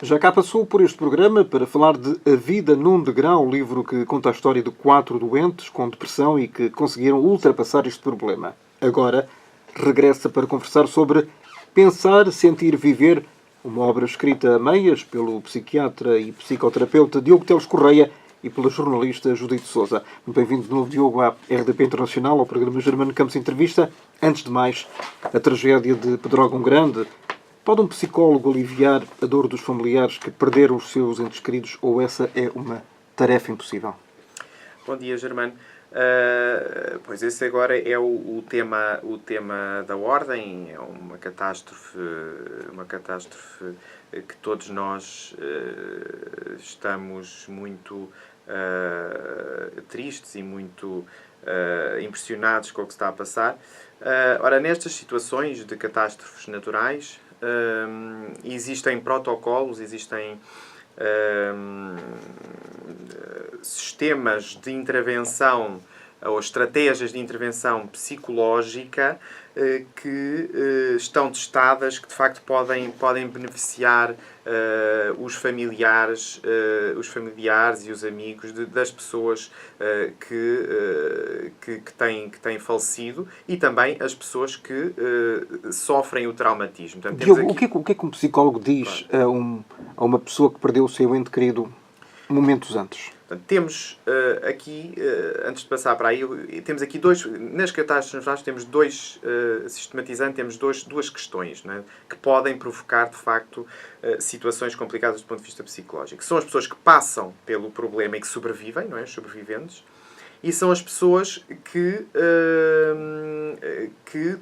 Já cá passou por este programa para falar de A Vida num Degrau, um livro que conta a história de 4 doentes com depressão e que conseguiram ultrapassar este problema. Agora regressa para conversar sobre Pensar, Sentir, Viver, uma obra escrita a meias pelo psiquiatra e psicoterapeuta Diogo Teles Correia e pela jornalista Judite Sousa. Bem-vindo de novo, Diogo, à RDP Internacional, ao programa Germano Campos Entrevista. Antes de mais, a tragédia de Pedrógão Grande. Pode um psicólogo aliviar a dor dos familiares que perderam os seus entes queridos ou essa é uma tarefa impossível? Bom dia, Germano. Pois esse agora é o tema da ordem. É uma catástrofe que todos nós estamos muito tristes e muito impressionados com o que está a passar. Ora, nestas situações de catástrofes naturais, existem protocolos, existem sistemas de intervenção ou estratégias de intervenção psicológica que estão testadas, que de facto podem beneficiar os familiares e os amigos das pessoas que têm falecido e também as pessoas que sofrem o traumatismo. Portanto, Diogo, aqui... o que é que um psicólogo diz a uma pessoa que perdeu o seu ente querido momentos antes? Portanto, temos aqui, antes de passar para aí, temos aqui nas catástrofes naturais temos sistematizando, temos duas questões, não é? Que podem provocar, de facto, situações complicadas do ponto de vista psicológico. São as pessoas que passam pelo problema e que sobrevivem, não é? Os sobreviventes, e são as pessoas que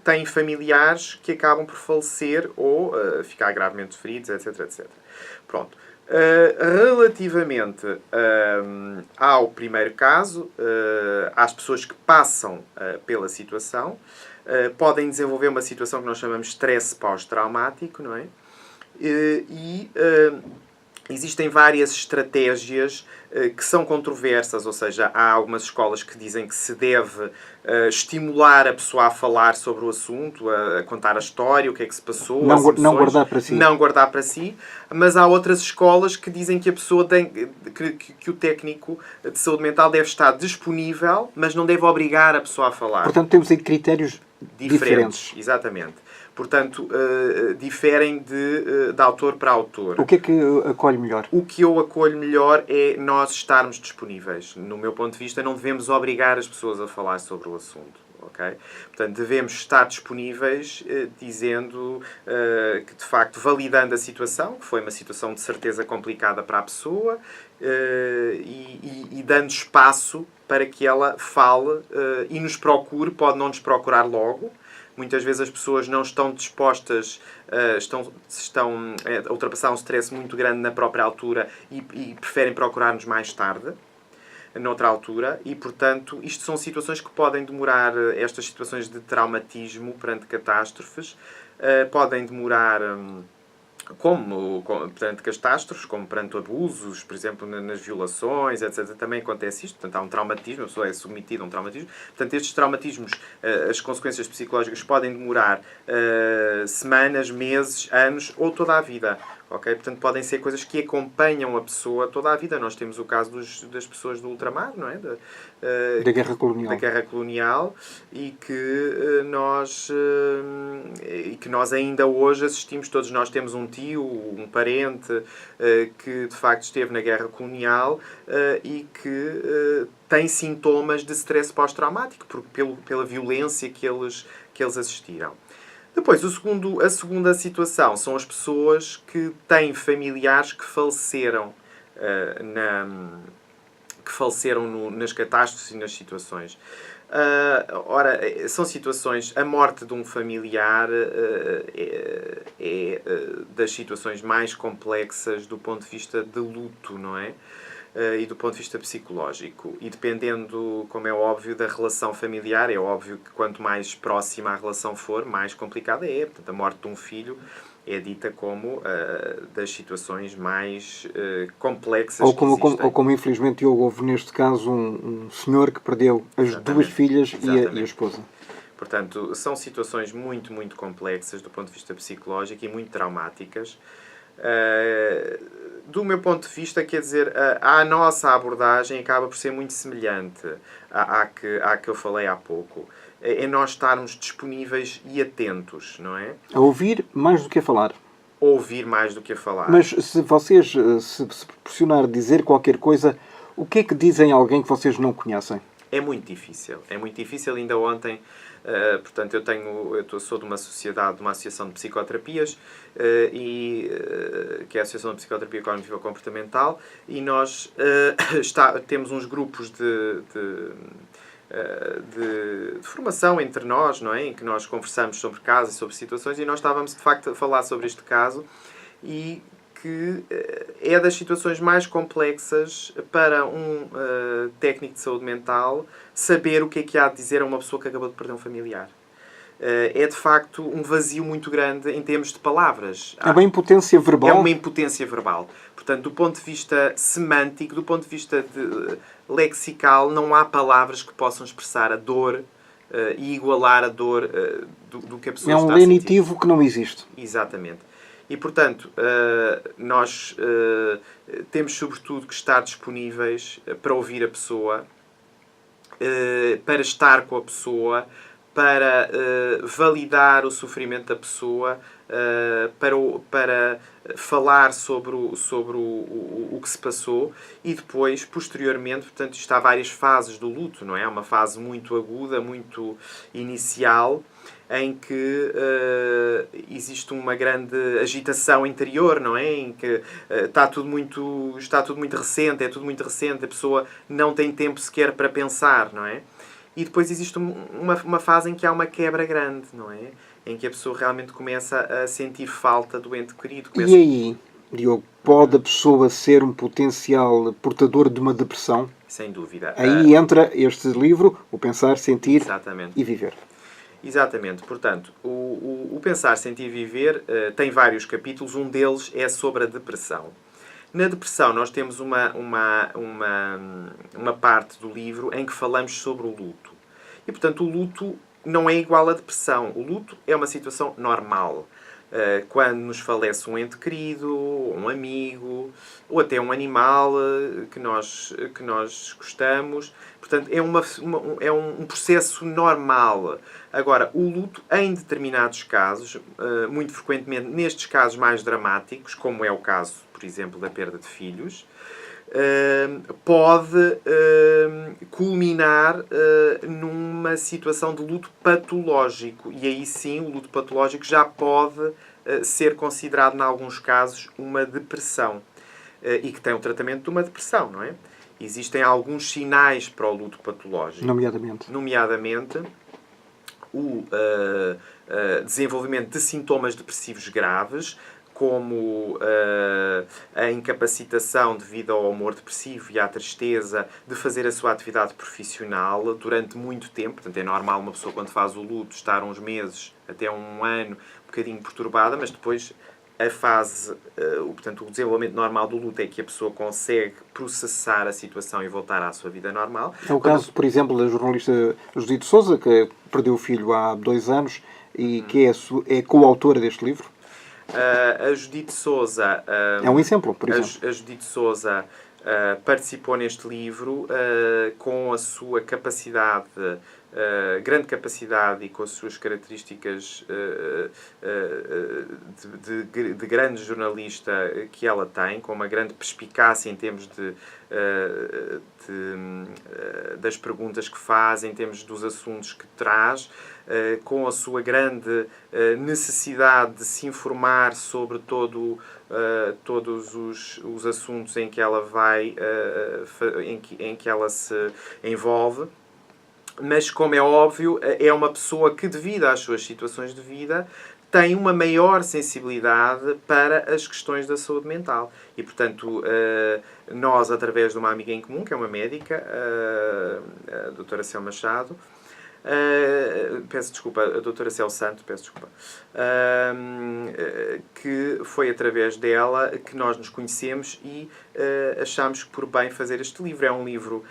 têm familiares que acabam por falecer ou ficar gravemente feridos, etc, etc. Pronto. Relativamente ao primeiro caso, às pessoas que passam pela situação, podem desenvolver uma situação que nós chamamos de stress pós-traumático, não é? Existem várias estratégias que são controversas, ou seja, há algumas escolas que dizem que se deve estimular a pessoa a falar sobre o assunto, a contar a história, o que é que se passou, não guardar para si. Não guardar para si, mas há outras escolas que dizem que a pessoa que o técnico de saúde mental deve estar disponível, mas não deve obrigar a pessoa a falar. Portanto, temos aí critérios diferentes. Exatamente. Portanto, diferem de autor para autor. O que é que acolhe melhor? O que eu acolho melhor é nós estarmos disponíveis. No meu ponto de vista, não devemos obrigar as pessoas a falar sobre o assunto. Okay? Portanto, devemos estar disponíveis dizendo que, de facto, validando a situação, que foi uma situação de certeza complicada para a pessoa, e dando espaço para que ela fale e nos procure, pode não nos procurar logo. Muitas vezes as pessoas não estão dispostas, estão a ultrapassar um stress muito grande na própria altura e preferem procurar-nos mais tarde, noutra altura, e, portanto, isto são situações que podem demorar, estas situações de traumatismo perante catástrofes, podem demorar... como perante catástrofes, como perante abusos, por exemplo, nas violações, etc. Também acontece isto. Portanto, há um traumatismo, a pessoa é submetida a um traumatismo. Portanto, estes traumatismos, as consequências psicológicas podem demorar semanas, meses, anos ou toda a vida. Okay? Portanto, podem ser coisas que acompanham a pessoa toda a vida. Nós temos o caso das pessoas do ultramar, não é? Da guerra colonial. Da guerra colonial e que nós ainda hoje assistimos. Todos nós temos um tio, um parente que de facto esteve na guerra colonial e que tem sintomas de stress pós-traumático pela violência que eles assistiram. Depois, a segunda situação são as pessoas que têm familiares que faleceram nas catástrofes e nas situações. Ora, são situações... A morte de um familiar é das situações mais complexas do ponto de vista de luto, não é? E do ponto de vista psicológico. E dependendo, como é óbvio, da relação familiar, é óbvio que quanto mais próxima a relação for, mais complicada é. Portanto, a morte de um filho é dita como das situações mais complexas que existem. Ou como infelizmente houve neste caso um senhor que perdeu as duas filhas e a esposa. Portanto, são situações muito, muito complexas do ponto de vista psicológico e muito traumáticas. Do meu ponto de vista, quer dizer, a nossa abordagem acaba por ser muito semelhante à que eu falei há pouco. É nós estarmos disponíveis e atentos, não é? A ouvir mais do que a falar. Ouvir mais do que a falar. Mas se vocês se proporcionar dizer qualquer coisa, o que é que dizem a alguém que vocês não conhecem? É muito difícil. É muito difícil. Ainda ontem, portanto, sou de uma sociedade, de uma associação de psicoterapias, que é a Associação de Psicoterapia Cognitiva Comportamental, e nós temos uns grupos de formação entre nós, não é? Em que nós conversamos sobre casos e sobre situações, e nós estávamos, de facto, a falar sobre este caso, e que é das situações mais complexas para um técnico de saúde mental saber o que há de dizer a uma pessoa que acabou de perder um familiar. É, de facto, um vazio muito grande em termos de palavras. É uma impotência verbal? É uma impotência verbal. Portanto, do ponto de vista semântico, do ponto de vista lexical, não há palavras que possam expressar a dor e igualar a dor do que a pessoa está a sentir. É um lenitivo que não existe. Exatamente. E, portanto, nós temos, sobretudo, que estar disponíveis para ouvir a pessoa, para estar com a pessoa, para validar o sofrimento da pessoa, para falar sobre o que se passou, e depois, posteriormente, portanto, isto há várias fases do luto, não é? Uma fase muito aguda, muito inicial, em que existe uma grande agitação interior, não é? Em que está tudo muito recente, é tudo muito recente, a pessoa não tem tempo sequer para pensar, não é? E depois existe uma fase em que há uma quebra grande, não é? Em que a pessoa realmente começa a sentir falta do ente querido. E aí, Diogo, pode a pessoa ser um potencial portador de uma depressão? Sem dúvida. Aí entra este livro, o Pensar, Sentir Exatamente. e Viver. Exatamente. Portanto, o Pensar, Sentir e Viver tem vários capítulos. Um deles é sobre a depressão. Na depressão, nós temos uma parte do livro em que falamos sobre o luto. E, portanto, o luto não é igual à depressão. O luto é uma situação normal. Quando nos falece um ente querido, um amigo, ou até um animal que nós gostamos. Portanto, é um processo normal. Agora, o luto, em determinados casos, muito frequentemente nestes casos mais dramáticos, como é o caso, por exemplo, da perda de filhos, pode culminar numa situação de luto patológico. E aí sim, o luto patológico já pode ser considerado, em alguns casos, uma depressão. E que tem o tratamento de uma depressão, não é? Existem alguns sinais para o luto patológico. Nomeadamente o desenvolvimento de sintomas depressivos graves, como a incapacitação devido ao humor depressivo e à tristeza de fazer a sua atividade profissional durante muito tempo. Portanto, é normal uma pessoa, quando faz o luto, estar uns meses, até um ano, um bocadinho perturbada, mas depois a fase, portanto, o desenvolvimento normal do luto é que a pessoa consegue processar a situação e voltar à sua vida normal. É o caso, por exemplo, da jornalista Judite Souza, que perdeu o filho há 2 anos e que é coautora deste livro. A Judite Souza... é um exemplo, por exemplo. A Judite Souza participou neste livro com a sua capacidade, grande capacidade, e com as suas características de grande jornalista que ela tem, com uma grande perspicácia em termos das perguntas que faz, em termos dos assuntos que traz, com a sua grande necessidade de se informar sobre todos os assuntos em que ela vai, em que ela se envolve. Mas, como é óbvio, é uma pessoa que, devido às suas situações de vida, tem uma maior sensibilidade para as questões da saúde mental. E, portanto, nós, através de uma amiga em comum, que é uma médica, a doutora Céu Machado, peço desculpa, a doutora Céu Santo, peço desculpa, que foi através dela que nós nos conhecemos e achámos por bem fazer este livro. É um livro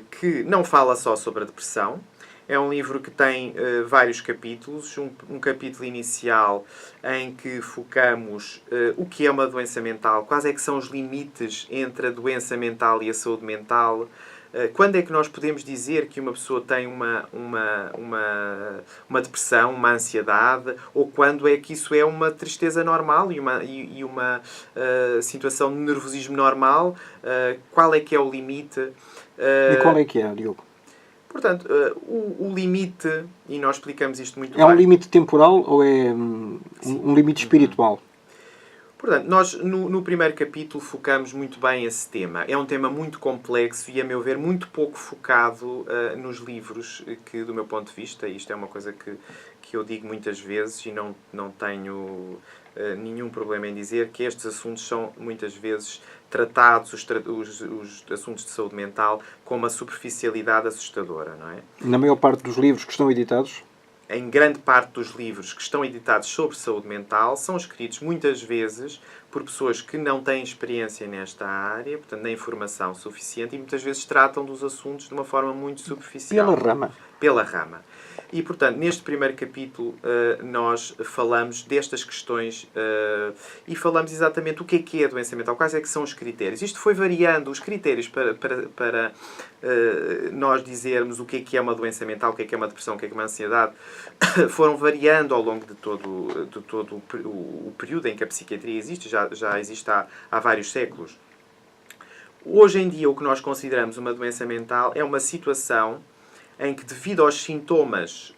que não fala só sobre a depressão, É um livro que tem vários capítulos. Um capítulo inicial em que focamos o que é uma doença mental, quais é que são os limites entre a doença mental e a saúde mental, quando é que nós podemos dizer que uma pessoa tem uma depressão, uma ansiedade, ou quando é que isso é uma tristeza normal e uma situação de nervosismo normal, qual é que é o limite. E qual é que é, Diogo? Portanto, o limite, e nós explicamos isto muito É bem. um limite temporal ou é um limite espiritual? Portanto, nós no primeiro capítulo focamos muito bem esse tema. É um tema muito complexo e, a meu ver, muito pouco focado nos livros que, do meu ponto de vista, isto é uma coisa que eu digo muitas vezes e não tenho nenhum problema em dizer, que estes assuntos são muitas vezes tratados, os assuntos de saúde mental, com uma superficialidade assustadora, não é? Na maior parte dos livros que estão editados? Em grande parte dos livros que estão editados sobre saúde mental são escritos muitas vezes por pessoas que não têm experiência nesta área, portanto, nem informação suficiente, e muitas vezes tratam dos assuntos de uma forma muito superficial. Pela rama. Pela rama. E, portanto, neste primeiro capítulo nós falamos destas questões e falamos exatamente o que é a doença mental, quais é que são os critérios. Isto foi variando, os critérios para nós dizermos o que é uma doença mental, o que é uma depressão, o que é uma ansiedade, foram variando ao longo de todo o período em que a psiquiatria existe, já existe há vários séculos. Hoje em dia, o que nós consideramos uma doença mental é uma situação em que, devido aos sintomas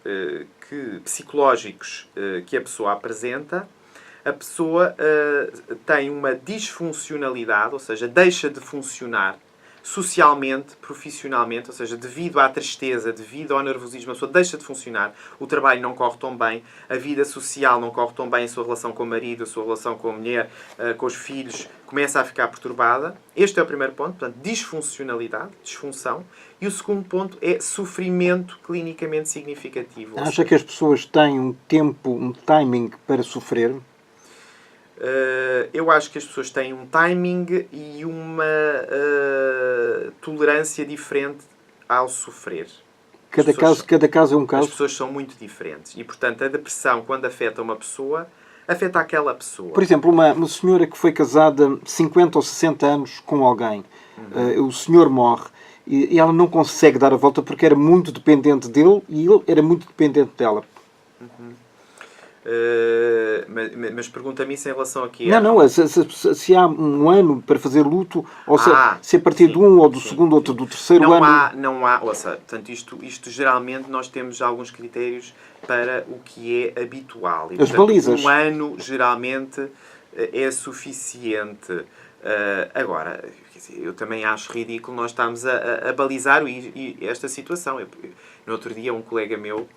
psicológicos que a pessoa apresenta, a pessoa tem uma disfuncionalidade, ou seja, deixa de funcionar socialmente, profissionalmente, ou seja, devido à tristeza, devido ao nervosismo, a pessoa deixa de funcionar, o trabalho não corre tão bem, a vida social não corre tão bem, a sua relação com o marido, a sua relação com a mulher, com os filhos, começa a ficar perturbada. Este é o primeiro ponto, portanto, disfuncionalidade, disfunção. E o segundo ponto é sofrimento clinicamente significativo. Acha que as pessoas têm um tempo, um timing para sofrer? Eu acho que as pessoas têm um timing e uma tolerância diferente ao sofrer. Cada caso é um caso? As pessoas são muito diferentes. E, portanto, a depressão, quando afeta uma pessoa, afeta aquela pessoa. Por exemplo, uma senhora que foi casada 50 ou 60 anos com alguém. O senhor morre e ela não consegue dar a volta porque era muito dependente dele e ele era muito dependente dela. Mas pergunta-me isso em relação a quê? Não. Se há um ano para fazer luto, ou se a partir do ou do segundo ou do terceiro ano... Não há. Ouça, portanto, isto geralmente nós temos alguns critérios para o que é habitual. E, as balizas. Um ano geralmente é suficiente. Agora, eu também acho ridículo nós estarmos a balizar esta situação. No outro dia, um colega meu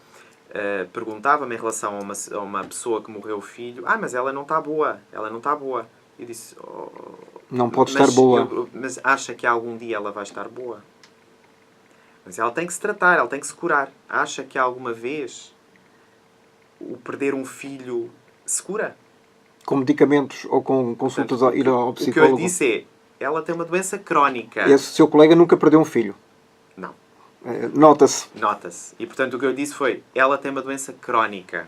perguntava-me em relação a uma pessoa que morreu o filho: mas ela não está boa, Eu disse: não pode estar boa. Mas acha que algum dia ela vai estar boa? Mas ela tem que se tratar, ela tem que se curar. Acha que alguma vez o perder um filho se cura? Com medicamentos ou com consultas, ir ao psicólogo? O que eu disse é: ela tem uma doença crónica. Esse seu colega nunca perdeu um filho? Não. Nota-se. Nota-se. E, portanto, o que eu disse foi: ela tem uma doença crónica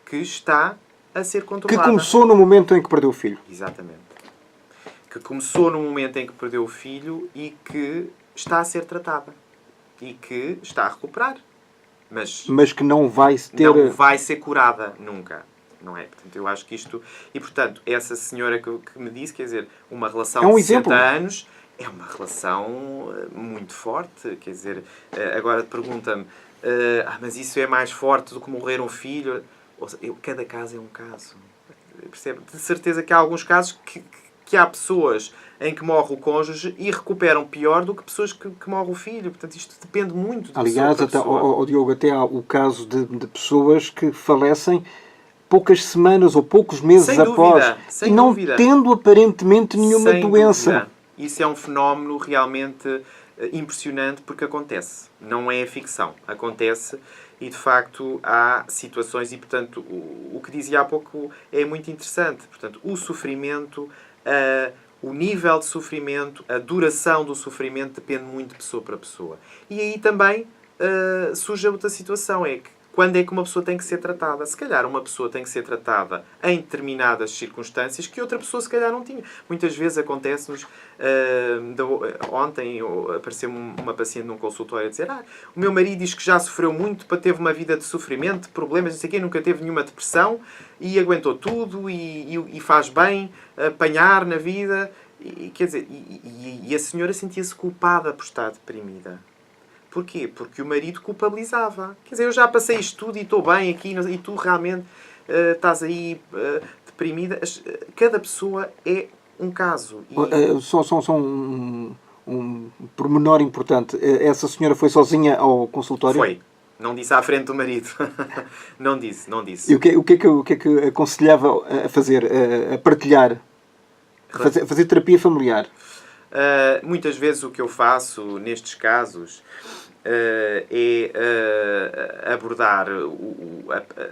que está a ser controlada. Que começou no momento em que perdeu o filho. Exatamente. Que começou no momento em que perdeu o filho e que está a ser tratada. E que está a recuperar. Mas que não vai ter... Não vai ser curada nunca. Não é? Portanto, eu acho que isto... E, portanto, essa senhora que me disse, quer dizer, uma relação de 60 anos... É uma relação muito forte, quer dizer, agora pergunta-me, mas isso é mais forte do que morrer um filho? Ou seja, cada caso é um caso. Percebe? De certeza que há alguns casos que há pessoas em que morre o cônjuge e recuperam pior do que pessoas que morre o filho. Portanto, isto depende muito de Aliás, pessoa. Diogo, até há o caso de pessoas que falecem poucas semanas ou poucos meses após e não tendo aparentemente nenhuma doença. Dúvida. Isso é um fenómeno realmente impressionante porque acontece. Não é ficção. Acontece e, de facto, há situações e, portanto, o que dizia há pouco é muito interessante. Portanto, o sofrimento, o nível de sofrimento, a duração do sofrimento depende muito de pessoa para pessoa. E aí também surge outra situação, é que quando é que uma pessoa tem que ser tratada? Se calhar uma pessoa tem que ser tratada em determinadas circunstâncias que outra pessoa se calhar não tinha. Muitas vezes acontece-nos... ontem apareceu uma paciente num consultório a dizer o meu marido diz que já sofreu muito, teve uma vida de sofrimento, de problemas, não sei o quê, nunca teve nenhuma depressão e aguentou tudo e faz bem apanhar na vida. Quer dizer, e a senhora sentia-se culpada por estar deprimida. Porquê? Porque o marido culpabilizava. Quer dizer, eu já passei isto tudo e estou bem aqui e tu realmente estás aí deprimida. Cada pessoa é um caso. Só um pormenor importante. Essa senhora foi sozinha ao consultório? Foi. Não disse à frente do marido. Não disse. E o que é que aconselhava a fazer? A partilhar? A fazer terapia familiar? Muitas vezes o que eu faço nestes casos é abordar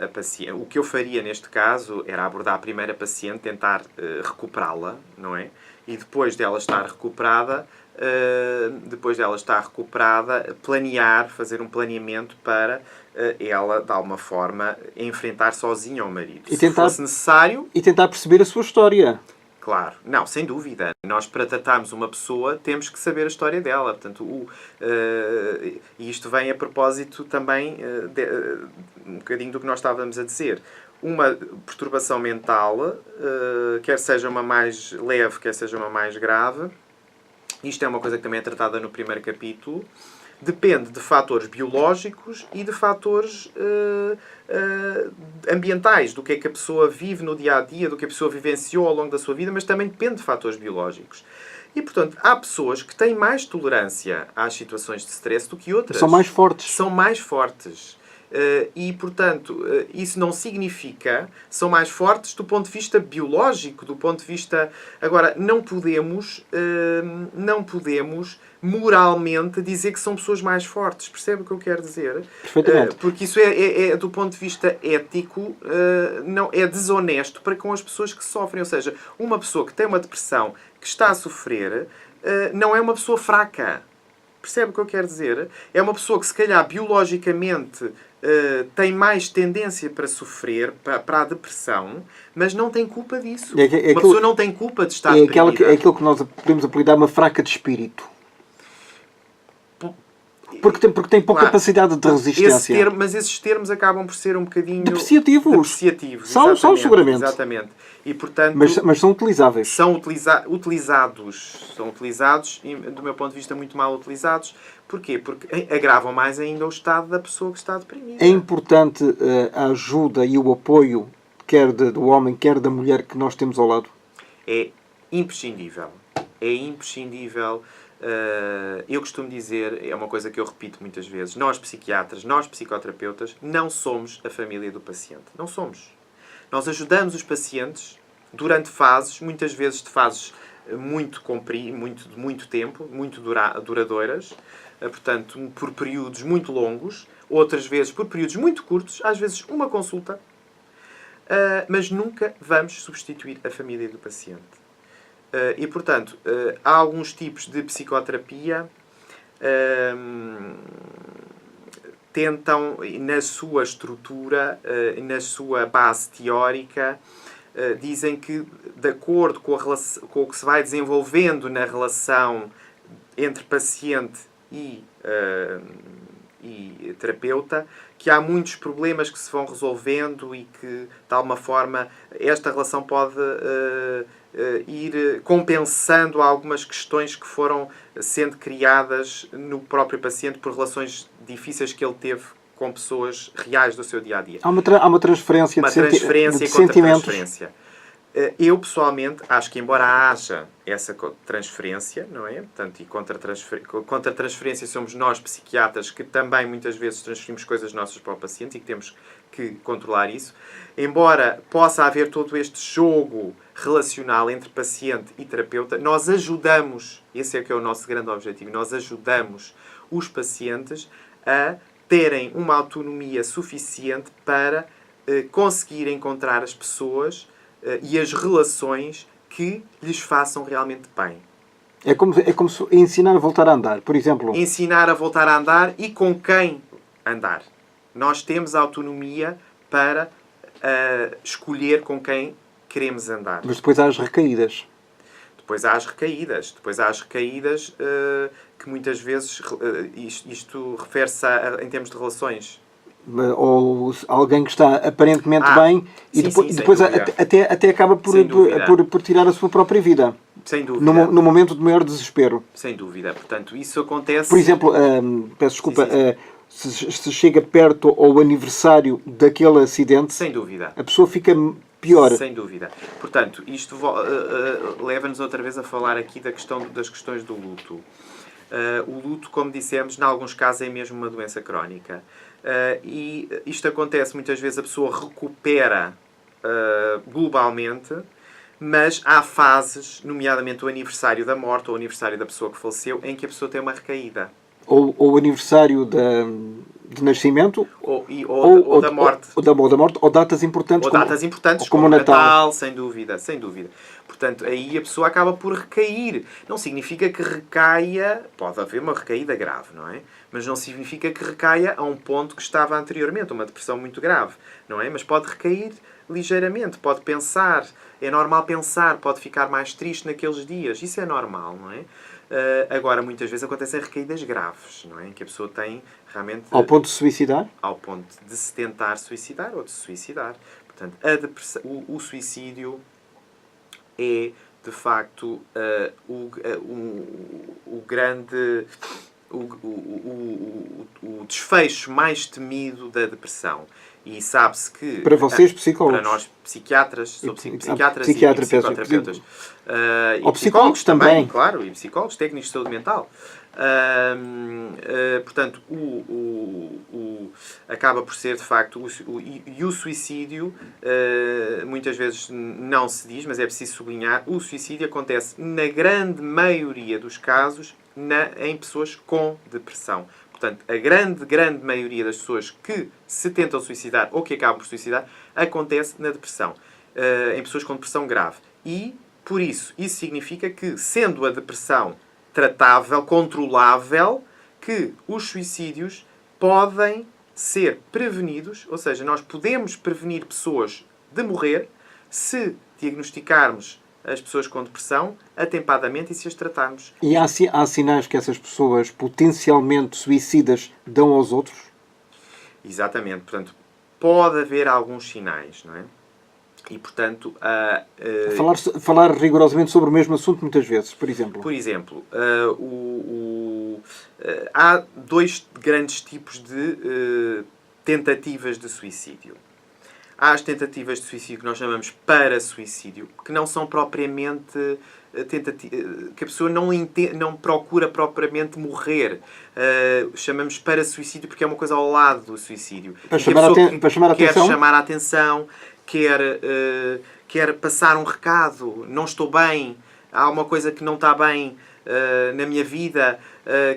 a paciente. O que eu faria neste caso era abordar a primeira paciente, tentar recuperá-la, não é? E depois dela estar recuperada, planear, fazer um planeamento para ela, de alguma forma, enfrentar sozinha o marido. Se fosse necessário... E tentar perceber a sua história. Claro. Não, sem dúvida. Nós, para tratarmos uma pessoa, temos que saber a história dela. Portanto, e isto vem a propósito também um bocadinho do que nós estávamos a dizer. Uma perturbação mental, quer seja uma mais leve, quer seja uma mais grave, isto é uma coisa que também é tratada no primeiro capítulo, depende de fatores biológicos e de fatores ambientais, do que é que a pessoa vive no dia-a-dia, do que a pessoa vivenciou ao longo da sua vida, mas também depende de fatores biológicos. E, portanto, há pessoas que têm mais tolerância às situações de stress do que outras. São mais fortes. São mais fortes. E, portanto, isso não significa... São mais fortes do ponto de vista biológico, do ponto de vista... Agora, não podemos moralmente dizer que são pessoas mais fortes. Percebe o que eu quero dizer? Perfeitamente. Porque isso é do ponto de vista ético, não, é desonesto para com as pessoas que sofrem. Ou seja, uma pessoa que tem uma depressão, que está a sofrer, não é uma pessoa fraca. Percebe o que eu quero dizer? É uma pessoa que, se calhar, biologicamente tem mais tendência para sofrer, para a depressão, mas não tem culpa disso. Uma pessoa não tem culpa de estar deprimida. É aquilo que nós podemos apelidar uma fraca de espírito. Porque tem pouca capacidade de resistência. Mas esses termos acabam por ser um bocadinho... Depreciativos. São seguramente. Exatamente. E, portanto, mas são utilizáveis. São utilizados, e, do meu ponto de vista, muito mal utilizados. Porquê? Porque agravam mais ainda o estado da pessoa que está deprimida. É importante a ajuda e o apoio, quer do homem, quer da mulher que nós temos ao lado? É imprescindível. É imprescindível. Eu costumo dizer, é uma coisa que eu repito muitas vezes, nós psiquiatras, nós psicoterapeutas, não somos a família do paciente. Não somos. Nós ajudamos os pacientes durante fases, muitas vezes de fases de muito tempo, muito duradouras, portanto, por períodos muito longos, outras vezes por períodos muito curtos, às vezes uma consulta, mas nunca vamos substituir a família do paciente. E, portanto, há alguns tipos de psicoterapia tentam, na sua estrutura, na sua base teórica, dizem que, de acordo com o que se vai desenvolvendo na relação entre paciente e terapeuta, que há muitos problemas que se vão resolvendo e que, de alguma forma, esta relação pode ir compensando algumas questões que foram sendo criadas no próprio paciente por relações difíceis que ele teve com pessoas reais do seu dia-a-dia. Há uma transferência de sentimentos. Eu, pessoalmente, acho que, embora haja essa transferência, não é? Portanto, e contra a transferência somos nós, psiquiatras, que também muitas vezes transferimos coisas nossas para o paciente e que temos que controlar isso. Embora possa haver todo este jogo relacional entre paciente e terapeuta, nós ajudamos, esse é que é o nosso grande objetivo, nós ajudamos os pacientes a terem uma autonomia suficiente para conseguir encontrar as pessoas e as relações que lhes façam realmente bem. É como se ensinar a voltar a andar, por exemplo. Ensinar a voltar a andar e com quem andar. Nós temos autonomia para escolher com quem queremos andar. Mas depois há as recaídas. Depois há as recaídas. Que muitas vezes isto refere-se em termos de relações. Ou alguém que está aparentemente bem e depois até acaba por tirar a sua própria vida. Sem dúvida. No momento de maior desespero. Sem dúvida. Portanto, isso acontece... Por exemplo, peço desculpa, se chega perto ao aniversário daquele acidente... Sem dúvida. A pessoa fica pior. Sem dúvida. Portanto, isto leva-nos outra vez a falar aqui das questões do luto. O luto, como dissemos, em alguns casos é mesmo uma doença crónica. E isto acontece muitas vezes, a pessoa recupera globalmente, mas há fases, nomeadamente o aniversário da morte ou o aniversário da pessoa que faleceu, em que a pessoa tem uma recaída. Ou o aniversário de nascimento, ou da morte. Ou da morte, ou datas importantes, como o Natal, sem dúvida. Portanto, aí a pessoa acaba por recair. Não significa que recaia... Pode haver uma recaída grave, não é? Mas não significa que recaia a um ponto que estava anteriormente, uma depressão muito grave, não é? Mas pode recair ligeiramente, pode pensar. É normal pensar, pode ficar mais triste naqueles dias. Isso é normal, não é? Agora, muitas vezes acontecem recaídas graves, não é? Em que a pessoa tem realmente... Ao ponto de suicidar? Ao ponto de se tentar suicidar ou de se suicidar. Portanto, o suicídio é, de facto, o grande... O desfecho mais temido da depressão. E sabe-se que... Para vocês, psicólogos. Para nós, psiquiatras, psiquiatras e psicoterapeutas. Ou psicólogos também. Claro, e psicólogos, técnicos de saúde mental. Portanto, acaba por ser, de facto, o suicídio, muitas vezes não se diz, mas é preciso sublinhar, o suicídio acontece, na grande maioria dos casos, em pessoas com depressão. Portanto, a grande maioria das pessoas que se tentam suicidar ou que acabam por suicidar, acontece na depressão. Em pessoas com depressão grave. E, por isso significa que, sendo a depressão tratável, controlável, que os suicídios podem ser prevenidos, ou seja, nós podemos prevenir pessoas de morrer se diagnosticarmos as pessoas com depressão atempadamente e se as tratarmos. E há sinais que essas pessoas potencialmente suicidas dão aos outros? Exatamente. Portanto, pode haver alguns sinais, não é? E, portanto... Falar rigorosamente sobre o mesmo assunto muitas vezes, por exemplo. Por exemplo, há dois grandes tipos de tentativas de suicídio. Há as tentativas de suicídio que nós chamamos para-suicídio, que não são propriamente que a pessoa não procura propriamente morrer. Chamamos para-suicídio porque é uma coisa ao lado do suicídio. Para chamar a atenção? Quer chamar a atenção, quer passar um recado, não estou bem, há uma coisa que não está bem na minha vida,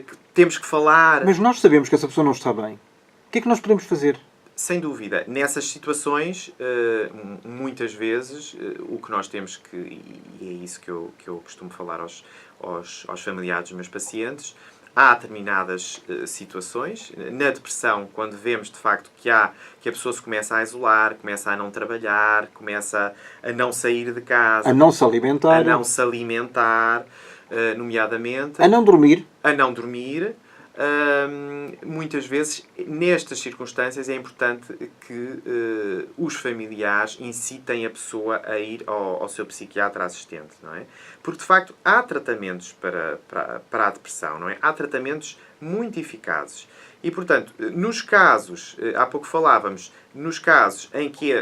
que temos que falar. Mas nós sabemos que essa pessoa não está bem. O que é que nós podemos fazer? Sem dúvida. Nessas situações, muitas vezes, o que nós temos que... E é isso que eu costumo falar aos familiares dos meus pacientes. Há determinadas situações. Na depressão, quando vemos, de facto, que a pessoa se começa a isolar, começa a não trabalhar, começa a não sair de casa... A não se alimentar. Nomeadamente... A não dormir. Muitas vezes, nestas circunstâncias, é importante que os familiares incitem a pessoa a ir ao seu psiquiatra assistente, não é? Porque, de facto, há tratamentos para a depressão, não é? Há tratamentos muito eficazes. E, portanto, nos casos, há pouco falávamos, nos casos em que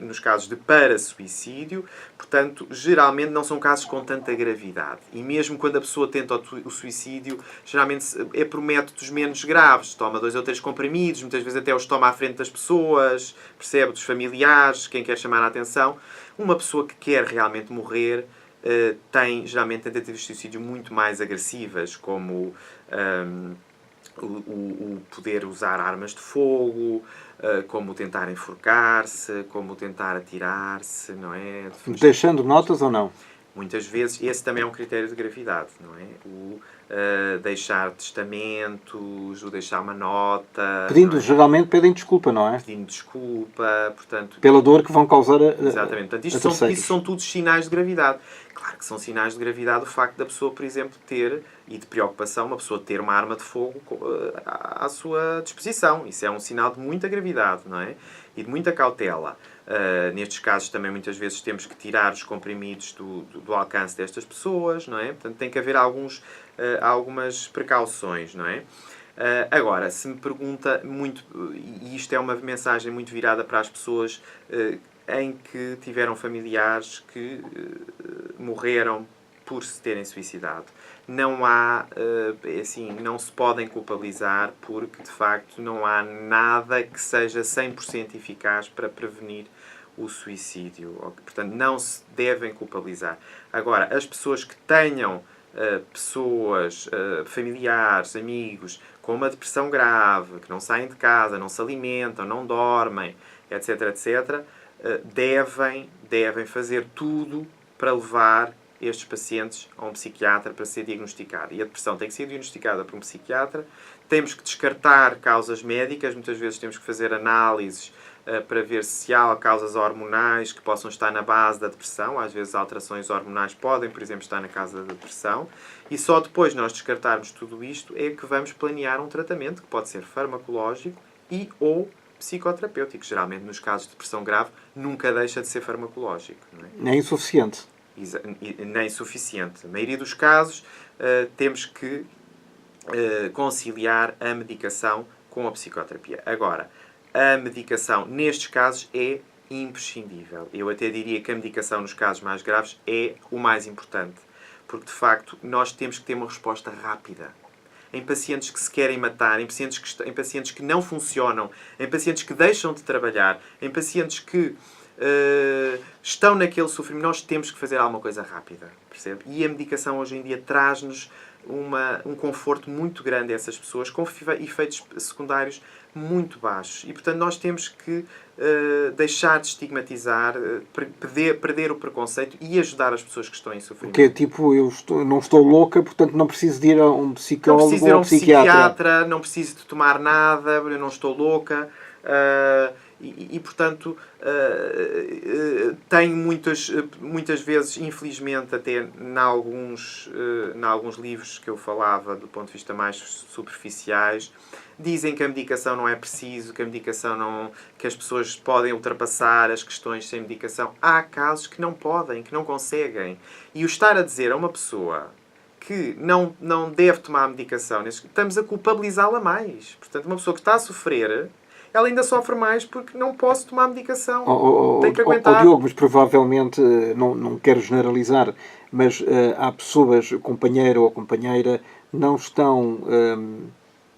nos casos de para-suicídio, portanto, geralmente não são casos com tanta gravidade. E mesmo quando a pessoa tenta o suicídio, geralmente é por métodos menos graves. Toma 2 ou 3 comprimidos, muitas vezes até os toma à frente das pessoas, percebe, dos familiares, quem quer chamar a atenção. Uma pessoa que quer realmente morrer tem, geralmente, tentativas de suicídio muito mais agressivas, como... o poder usar armas de fogo, como tentar enforcar-se, como tentar atirar-se, não é? Deixando notas ou não? Muitas vezes, esse também é um critério de gravidade, não é? O deixar testamentos, o deixar uma nota... Pedindo, geralmente pedem desculpa, não é? Pedindo desculpa, portanto... Pela dor que vão causar Exatamente. Portanto, a terceiros. isto são todos sinais de gravidade. Claro que são sinais de gravidade o facto da pessoa, por exemplo, ter, e de preocupação, uma pessoa ter uma arma de fogo à sua disposição. Isso é um sinal de muita gravidade, não é? E de muita cautela. Nestes casos também muitas vezes temos que tirar os comprimidos do alcance destas pessoas, não é? Portanto, tem que haver algumas precauções, não é? Agora, se me pergunta muito, e isto é uma mensagem muito virada para as pessoas em que tiveram familiares que morreram por se terem suicidado. Não há, assim, não se podem culpabilizar porque, de facto, não há nada que seja 100% eficaz para prevenir o suicídio. Portanto, não se devem culpabilizar. Agora, as pessoas que tenham pessoas, familiares, amigos, com uma depressão grave, que não saem de casa, não se alimentam, não dormem, etc., etc., devem fazer tudo para levar estes pacientes a um psiquiatra para ser diagnosticado. E a depressão tem que ser diagnosticada por um psiquiatra. Temos que descartar causas médicas. Muitas vezes temos que fazer análises para ver se há causas hormonais que possam estar na base da depressão. Às vezes alterações hormonais podem, por exemplo, estar na causa da depressão. E só depois de nós descartarmos tudo isto é que vamos planear um tratamento que pode ser farmacológico e ou psicoterapêutico. Geralmente, nos casos de depressão grave, nunca deixa de ser farmacológico. Não é? Nem suficiente. Nem suficiente. Na maioria dos casos, temos que conciliar a medicação com a psicoterapia. Agora, a medicação, nestes casos, é imprescindível. Eu até diria que a medicação, nos casos mais graves, é o mais importante. Porque, de facto, nós temos que ter uma resposta rápida. Em pacientes que se querem matar, em pacientes que não funcionam, em pacientes que deixam de trabalhar, em pacientes que estão naquele sofrimento, nós temos que fazer alguma coisa rápida, percebe? E a medicação hoje em dia traz-nos um conforto muito grande a essas pessoas, com efeitos secundários muito baixos. E, portanto, nós temos que deixar de estigmatizar, perder o preconceito e ajudar as pessoas que estão em sofrimento. Que é tipo, não estou louca, portanto não preciso de ir a um psicólogo ou um psiquiatra. Não preciso de tomar nada, eu não estou louca. Portanto, tenho muitas vezes, infelizmente, até em alguns livros que eu falava do ponto de vista mais superficiais, dizem que a medicação não é preciso, que as pessoas podem ultrapassar as questões sem medicação. Há casos que não podem, que não conseguem. E o estar a dizer a uma pessoa que não deve tomar a medicação, estamos a culpabilizá-la mais. Portanto, uma pessoa que está a sofrer, ela ainda sofre mais porque não posso tomar a medicação. Tem que aguentar. Diogo, mas provavelmente, não quero generalizar, mas há pessoas, companheiro ou companheira, não estão,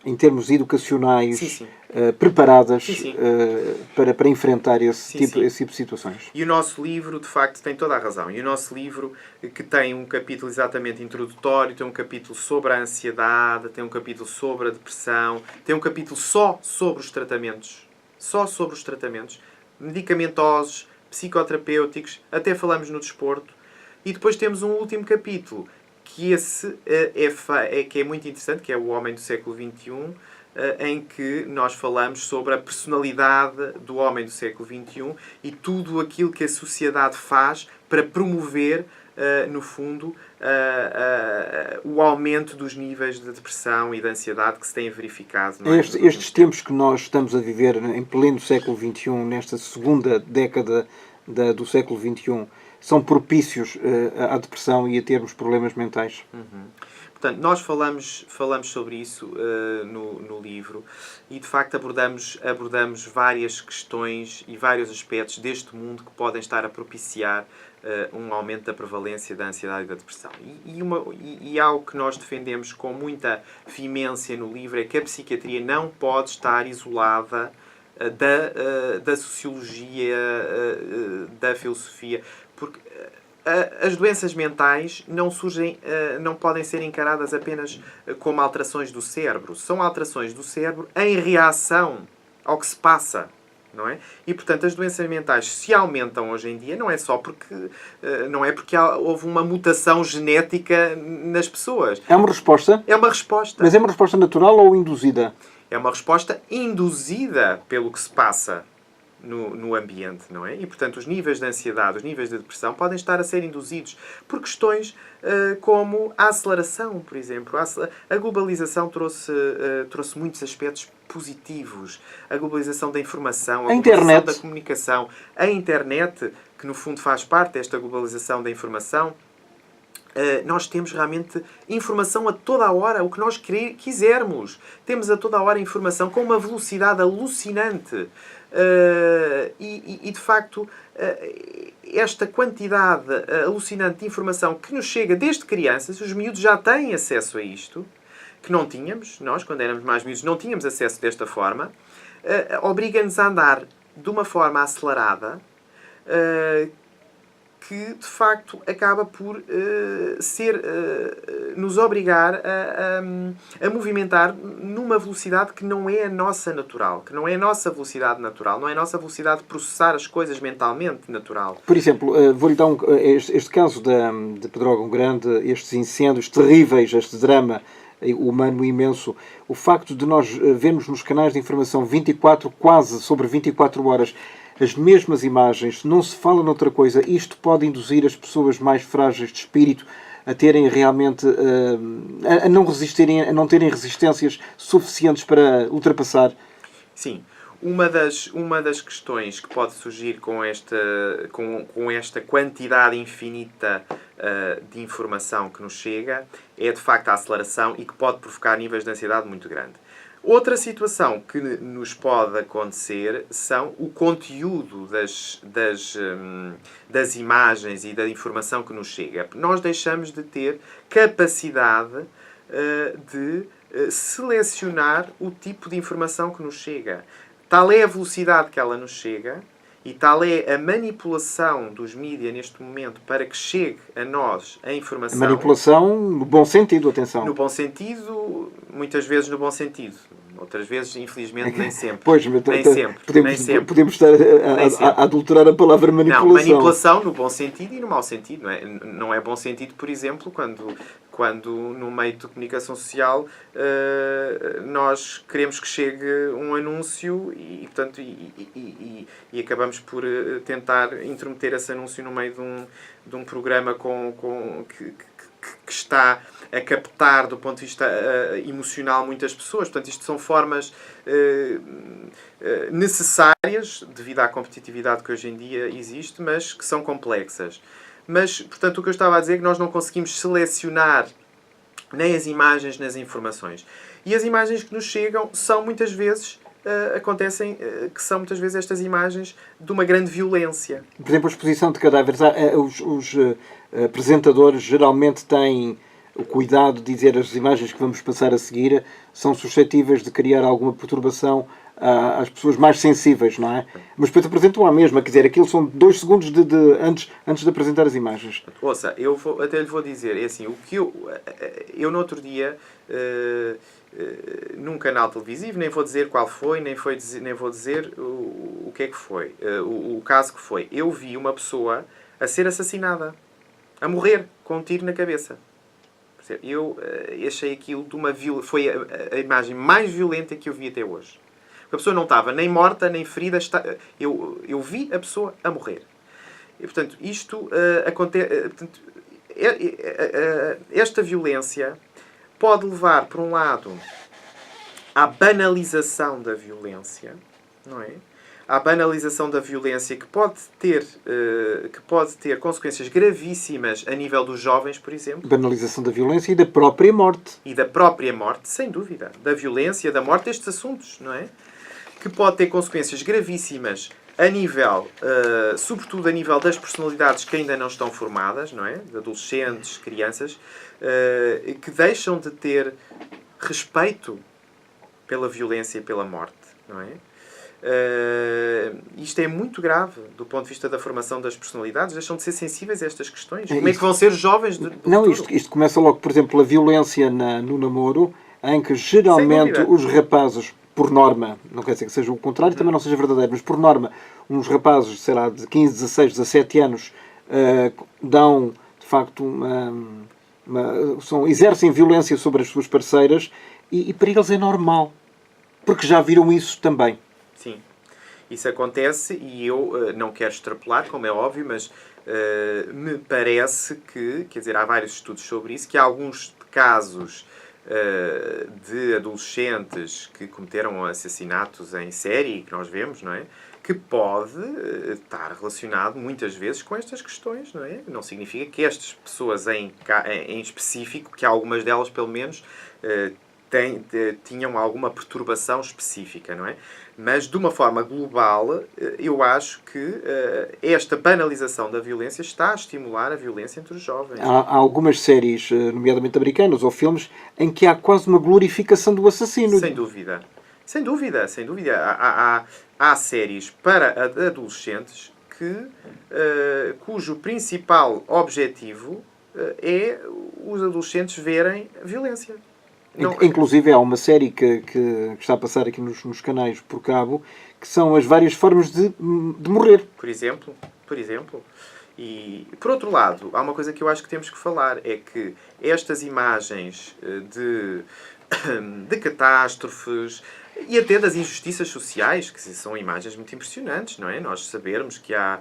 em termos educacionais, sim. preparadas Sim. Para enfrentar esse tipo de situações. E o nosso livro, de facto, tem toda a razão. E o nosso livro, que tem um capítulo exatamente introdutório, tem um capítulo sobre a ansiedade, tem um capítulo sobre a depressão, tem um capítulo só sobre os tratamentos. Só sobre os tratamentos. Medicamentosos, psicoterapêuticos, até falamos no desporto. E depois temos um último capítulo, que esse que é muito interessante, que é o Homem do Século XXI, em que nós falamos sobre a personalidade do homem do século XXI e tudo aquilo que a sociedade faz para promover, no fundo, o aumento dos níveis de depressão e de ansiedade que se têm verificado. Não é? Estes tempos que nós estamos a viver em pleno século XXI, nesta segunda década do século XXI, são propícios à depressão e a termos problemas mentais? Portanto, nós falamos sobre isso no livro e, de facto, abordamos várias questões e vários aspectos deste mundo que podem estar a propiciar um aumento da prevalência da ansiedade e da depressão. E algo que nós defendemos com muita veemência no livro é que a psiquiatria não pode estar isolada da sociologia, da filosofia, porque as doenças mentais não podem ser encaradas apenas como alterações do cérebro. São alterações do cérebro em reação ao que se passa não é? E, portanto, as doenças mentais se aumentam hoje em dia não é só porque, houve uma mutação genética nas pessoas. É uma resposta? É uma resposta. Mas é uma resposta natural ou induzida? É uma resposta induzida pelo que se passa no ambiente, não é? E, portanto, os níveis de ansiedade, os níveis de depressão podem estar a ser induzidos por questões como a aceleração, por exemplo. A globalização trouxe muitos aspectos positivos. A globalização da informação, a globalização da comunicação. A internet, que no fundo faz parte desta globalização da informação, nós temos realmente informação a toda a hora, o que nós quisermos. Temos a toda a hora informação com uma velocidade alucinante. E de facto, esta quantidade alucinante de informação que nos chega desde crianças, os miúdos já têm acesso a isto, que não tínhamos, nós, quando éramos mais miúdos, não tínhamos acesso desta forma, obriga-nos a andar de uma forma acelerada, que de facto acaba por nos obrigar a movimentar numa velocidade que não é a nossa natural, que não é a nossa velocidade natural, não é a nossa velocidade de processar as coisas mentalmente natural. Por exemplo, vou-lhe dar este caso de Pedrógão Grande, estes incêndios terríveis, este drama humano imenso, o facto de nós vermos nos canais de informação quase sobre 24 horas, as mesmas imagens, não se fala noutra coisa, isto pode induzir as pessoas mais frágeis de espírito a terem realmente, a não resistirem, a não terem resistências suficientes para ultrapassar. Sim. Uma das questões que pode surgir com esta quantidade infinita de informação que nos chega é, de facto, a aceleração e que pode provocar níveis de ansiedade muito grande. Outra situação que nos pode acontecer são o conteúdo das imagens e da informação que nos chega. Nós deixamos de ter capacidade de selecionar o tipo de informação que nos chega. Tal é a velocidade que ela nos chega e tal é a manipulação dos mídias neste momento para que chegue a nós a informação. A manipulação no bom sentido, atenção. No bom sentido, muitas vezes no bom sentido. Outras vezes, infelizmente, nem sempre. Pois, podemos estar a adulterar a palavra manipulação. Não, manipulação no bom sentido e no mau sentido. Não é, não é bom sentido, por exemplo, quando no meio de comunicação social nós queremos que chegue um anúncio e portanto, acabamos por tentar intrometer esse anúncio no meio de um programa que está a captar do ponto de vista emocional muitas pessoas. Portanto, isto são formas necessárias devido à competitividade que hoje em dia existe, mas que são complexas. Mas, portanto, o que eu estava a dizer é que nós não conseguimos selecionar nem as imagens, nem as informações. E as imagens que nos chegam são muitas vezes que são muitas vezes estas imagens de uma grande violência. Por exemplo, a exposição de cadáveres. Os apresentadores geralmente têm o cuidado de dizer as imagens que vamos passar a seguir são suscetíveis de criar alguma perturbação às pessoas mais sensíveis, não é? Mas depois apresentam a mesma, quer dizer, aquilo são 2 segundos antes de apresentar as imagens. Ouça, até lhe vou dizer, é assim, o que eu no outro dia, num canal televisivo, nem vou dizer qual foi, nem vou dizer o que é que foi, o caso que foi. Eu vi uma pessoa a ser assassinada, a morrer com um tiro na cabeça. Eu achei aquilo foi a imagem mais violenta que eu vi até hoje. A pessoa não estava nem morta, nem ferida. Eu vi a pessoa a morrer. E, portanto, isto acontece... esta violência pode levar, por um lado, à banalização da violência, não é? À banalização da violência que pode ter consequências gravíssimas a nível dos jovens, por exemplo. Banalização da violência e da própria morte. E da própria morte, sem dúvida. Da violência, da morte, estes assuntos, não é? Que pode ter consequências gravíssimas a nível, sobretudo a nível das personalidades que ainda não estão formadas, não é? De adolescentes, crianças, que deixam de ter respeito pela violência e pela morte, não é? Isto é muito grave do ponto de vista da formação das personalidades, deixam de ser sensíveis a estas questões. Como é que vão ser jovens do futuro? Isto começa logo, por exemplo, a violência no namoro, em que geralmente os rapazes, por norma, não quer dizer que seja o contrário, também não seja verdadeiro, mas por norma, uns rapazes, sei lá, de 15, 16, 17 anos, dão, de facto, exercem violência sobre as suas parceiras e para eles é normal. Porque já viram isso também. Sim. Isso acontece e eu não quero extrapolar, como é óbvio, mas me parece que, quer dizer, há vários estudos sobre isso, que há alguns casos de adolescentes que cometeram assassinatos em série, que nós vemos, não é? Que pode estar relacionado muitas vezes com estas questões, não é? Não significa que estas pessoas em específico, que algumas delas pelo menos tinham alguma perturbação específica, não é? Mas, de uma forma global, eu acho que esta banalização da violência está a estimular a violência entre os jovens. Há algumas séries, nomeadamente americanas, ou filmes, em que há quase uma glorificação do assassino. Sem dúvida. Sem dúvida, sem dúvida. Há séries para adolescentes cujo principal objetivo é os adolescentes verem violência. Não. Inclusive há uma série que está a passar aqui nos canais por cabo, que são as várias formas de morrer. Por exemplo. E, por outro lado, há uma coisa que eu acho que temos que falar, é que estas imagens de catástrofes e até das injustiças sociais, que são imagens muito impressionantes, não é? Nós sabermos que há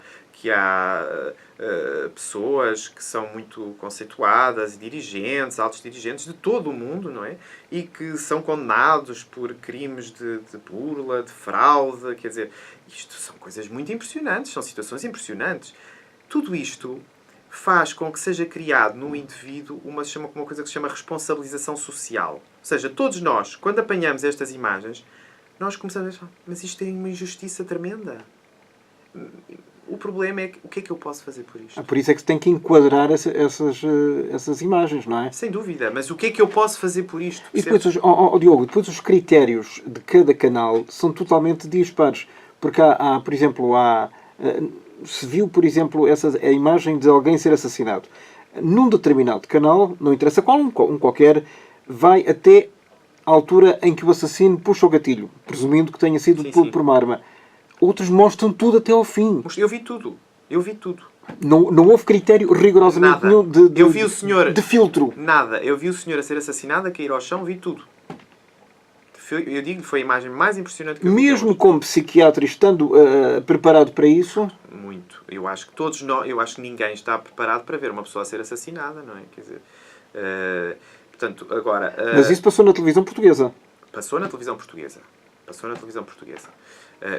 pessoas que são muito conceituadas, dirigentes, altos dirigentes de todo o mundo, não é? E que são condenados por crimes de burla, de fraude, quer dizer, isto são coisas muito impressionantes, são situações impressionantes. Tudo isto faz com que seja criado no indivíduo uma coisa que se chama responsabilização social. Ou seja, todos nós, quando apanhamos estas imagens, nós começamos a pensar, mas isto é uma injustiça tremenda. O problema é o que é que eu posso fazer por isto? Por isso é que se tem que enquadrar essas imagens, não é? Sem dúvida, mas o que é que eu posso fazer por isto? E depois, Diogo, depois os critérios de cada canal são totalmente dispares. Porque por exemplo, se viu, por exemplo, a imagem de alguém ser assassinado. Num determinado canal, não interessa qual, um qualquer, vai até a altura em que o assassino puxa o gatilho, presumindo que tenha sido por uma arma. Outros mostram tudo até ao fim. Eu vi tudo. Não houve critério rigorosamente nenhum de filtro. Nada. Eu vi o senhor a ser assassinado, a cair ao chão, vi tudo. Eu digo que foi a imagem mais impressionante que eu vi. Mesmo como psiquiatra, estando preparado para isso? Muito. Eu acho que todos nós, eu acho que ninguém está preparado para ver uma pessoa a ser assassinada, não é? Quer dizer, portanto, agora... Mas isso passou na televisão portuguesa? Passou na televisão portuguesa.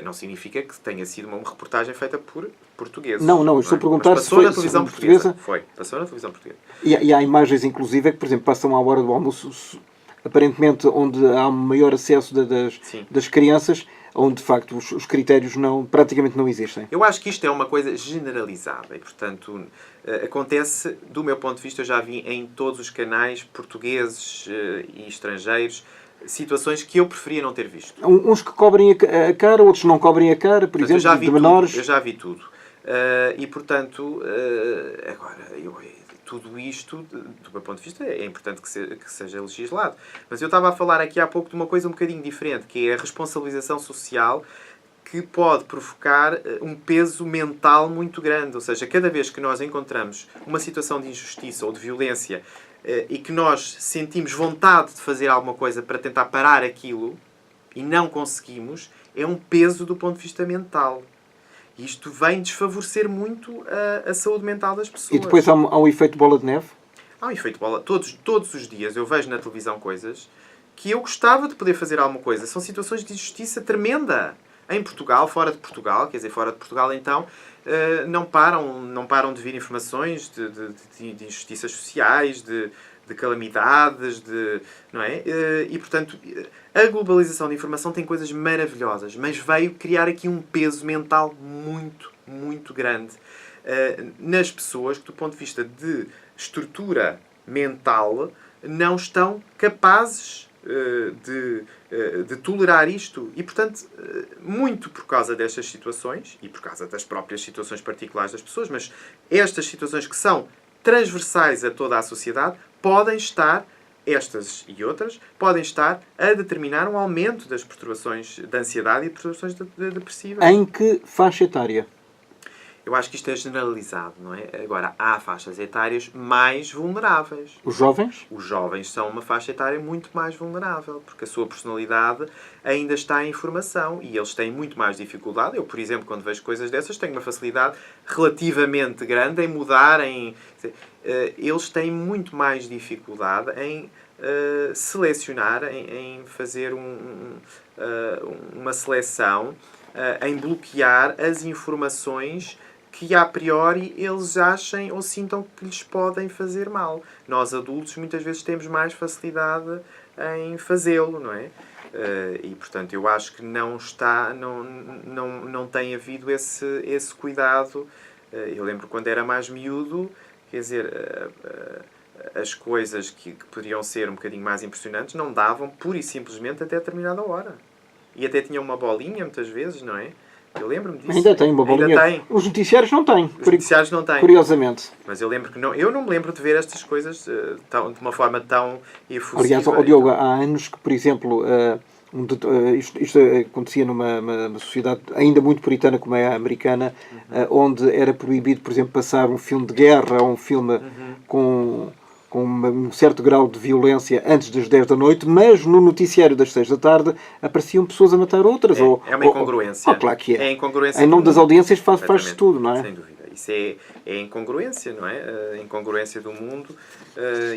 Não significa que tenha sido uma reportagem feita por portugueses. Não, estou a perguntar se passou na televisão portuguesa. Passou na televisão portuguesa. E há imagens, inclusive, que, por exemplo, passam à hora do almoço, aparentemente onde há um maior acesso das crianças, onde, de facto, os critérios praticamente não existem. Eu acho que isto é uma coisa generalizada e, portanto, acontece, do meu ponto de vista, eu já vi em todos os canais portugueses e estrangeiros, situações que eu preferia não ter visto. Uns que cobrem a cara, outros não cobrem a cara, por exemplo, de menores. Eu já vi tudo. E, portanto, agora, tudo isto, do meu ponto de vista, é importante que seja legislado. Mas eu estava a falar aqui há pouco de uma coisa um bocadinho diferente, que é a responsabilização social, que pode provocar um peso mental muito grande. Ou seja, cada vez que nós encontramos uma situação de injustiça ou de violência e que nós sentimos vontade de fazer alguma coisa para tentar parar aquilo e não conseguimos, é um peso do ponto de vista mental. E isto vem desfavorecer muito a saúde mental das pessoas. E depois há um efeito bola de neve? Há um efeito bola. Todos os dias eu vejo na televisão coisas que eu gostava de poder fazer alguma coisa. São situações de injustiça tremenda. Em Portugal, fora de Portugal, quer dizer, fora de Portugal então, não param de vir informações de injustiças sociais, de calamidades, não é? E, portanto, a globalização da informação tem coisas maravilhosas, mas veio criar aqui um peso mental muito, muito grande nas pessoas que, do ponto de vista de estrutura mental, não estão capazes de tolerar isto. E, portanto, muito por causa destas situações e por causa das próprias situações particulares das pessoas, mas estas situações que são transversais a toda a sociedade podem estar estas e outras, podem estar a determinar um aumento das perturbações de ansiedade e perturbações depressivas. Em que faixa etária? Eu acho que isto é generalizado, não é? Agora, há faixas etárias mais vulneráveis. Os jovens? Os jovens são uma faixa etária muito mais vulnerável, porque a sua personalidade ainda está em formação e eles têm muito mais dificuldade. Eu, por exemplo, quando vejo coisas dessas, tenho uma facilidade relativamente grande em mudar, eles têm muito mais dificuldade em selecionar, em fazer uma seleção, em bloquear as informações que a priori eles achem ou sintam que lhes podem fazer mal. Nós adultos muitas vezes temos mais facilidade em fazê-lo, não é? E portanto eu acho que não tem havido esse cuidado. Eu lembro quando era mais miúdo, quer dizer, as coisas que poderiam ser um bocadinho mais impressionantes não davam pura e simplesmente até determinada hora. E até tinha uma bolinha muitas vezes, não é? Eu lembro-me disso. Ainda tem uma bolinha. Ainda tem. Os noticiários não têm. Os noticiários não têm. Curiosamente. Mas eu lembro que não. Eu não me lembro de ver estas coisas de uma forma tão efusiva. Aliás, Diogo, há anos que, por exemplo, isto acontecia numa sociedade ainda muito puritana como é a americana, onde era proibido, por exemplo, passar um filme de guerra ou um filme com um certo grau de violência antes das 10 da noite, mas no noticiário das 6 da tarde apareciam pessoas a matar outras. É uma incongruência. Claro que é. É incongruência. Em nome das audiências faz-se tudo, não é? Sem dúvida. Isso é incongruência, não é? A incongruência do mundo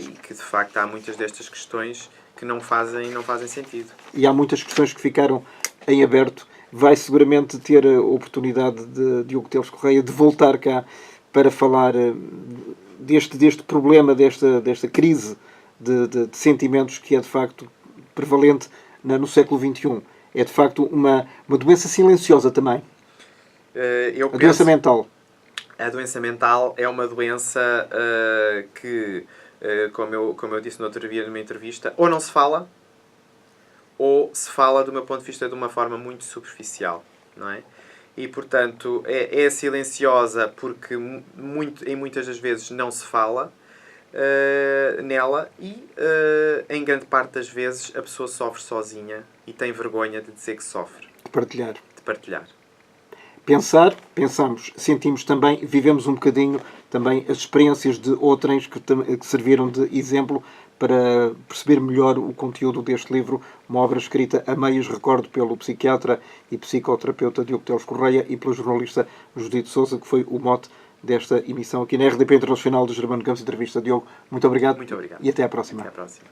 e que, de facto, há muitas destas questões que não fazem sentido. E há muitas questões que ficaram em aberto. Vai seguramente ter a oportunidade de Diogo Teles Correia de voltar cá para falar deste problema, desta crise de sentimentos que é de facto prevalente no século XXI. É de facto uma doença silenciosa também. A doença mental. A doença mental é uma doença que, como eu disse no outro dia numa entrevista, ou não se fala, ou se fala, do meu ponto de vista, de uma forma muito superficial, não é? E, portanto, é silenciosa porque em muitas das vezes não se fala nela e, em grande parte das vezes, a pessoa sofre sozinha e tem vergonha de dizer que sofre. De partilhar. De partilhar. Pensamos, sentimos também, vivemos um bocadinho também as experiências de outrens que serviram de exemplo para perceber melhor o conteúdo deste livro, uma obra escrita a meias, recordo, pelo psiquiatra e psicoterapeuta Diogo Teles Correia e pelo jornalista Judite Sousa, que foi o mote desta emissão aqui na RDP Internacional do Germano Campos Entrevista. Diogo, muito obrigado. Muito obrigado. E até à próxima. Até à próxima.